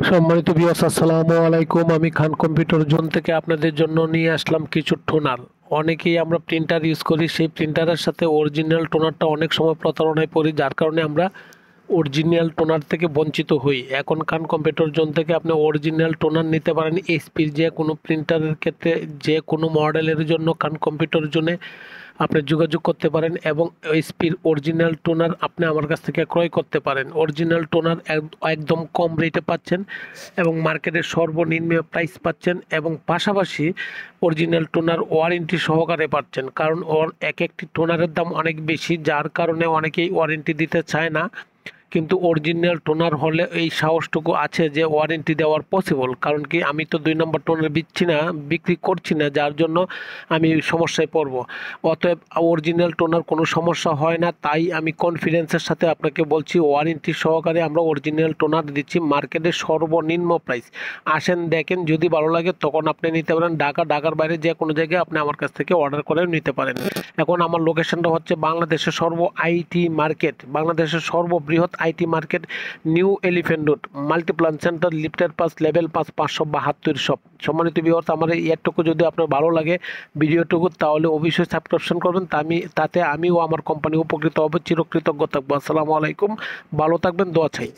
সম্মানিত ভিউয়ার্স, আসসালামু আলাইকুম। আমি খান কম্পিউটার জোন থেকে আপনাদের জন্য নিয়ে আসলাম কিছু টোনার। অনেকেই আমরা প্রিন্টার ইউজ করি, সেই প্রিন্টারের সাথে অরিজিনাল টোনারটা অনেক সময় প্রতারণায় পড়ি, যার কারণে আমরা অরিজিনাল টোনার থেকে বঞ্চিত হই। এখন খান কম্পিউটার জোন থেকে আপনি অরিজিনাল টোনার নিতে পারেন। এইচপির যে কোনো প্রিন্টারের ক্ষেত্রে যে কোনো মডেলের জন্য খান কম্পিউটার জোনে আপনি যোগাযোগ করতে পারেন এবং এইচপির অরিজিনাল টোনার আপনি আমার কাছ থেকে ক্রয় করতে পারেন। অরিজিনাল টোনার একদম কম রেটে পাচ্ছেন এবং মার্কেটের সর্বনিম্ন প্রাইস পাচ্ছেন, এবং পাশাপাশি অরিজিনাল টোনার ওয়ারেন্টি সহকারে পাচ্ছেন। কারণ ওর এক একটি টোনারের দাম অনেক বেশি, যার কারণে অনেকেই ওয়ারেন্টি দিতে চায় না। কিন্তু অরিজিনাল টোনার হলে এই সাহসটুকু আছে যে ওয়ারেন্টি দেওয়ার পসিবল। কারণ কি, আমি তো 2 নম্বর টোনার বিক্রি করছি না, যার জন্য আমি সমস্যায় পড়ব। অতএব অরিজিনাল টোনার কোনো সমস্যা হয় না, তাই আমি কনফিডেন্সের সাথে আপনাকে বলছি ওয়ারেন্টি সহকারে আমরা অরিজিনাল টোনার দিচ্ছি মার্কেটের সর্বনিম্ন প্রাইস। আসেন দেখেন, যদি ভালো লাগে তখন আপনি নিতে পারেন। ঢাকার বাইরে যে কোনো জায়গায় আপনি আমার কাছ থেকে অর্ডার করে নিতে পারেন। এখন আমার লোকেশনটা হচ্ছে বাংলাদেশের বাংলাদেশের সর্ববৃহৎ IT market, new elephant road, Multiplan centre, লিফটের পাস, লেভেল পাস, 572 শপ। সম্মানিত ভিউয়ার্স, আমার এরটুকু যদি আপনার ভালো লাগে ভিডিওটুকু, তাহলে অবশ্যই সাবস্ক্রিপশন করবেন। তাতে আমিও আমার কোম্পানি উপকৃত হবে। চিরকৃতজ্ঞ থাকবো। আসসালামু আলাইকুম, ভালো থাকবেন, দোয়া চাই।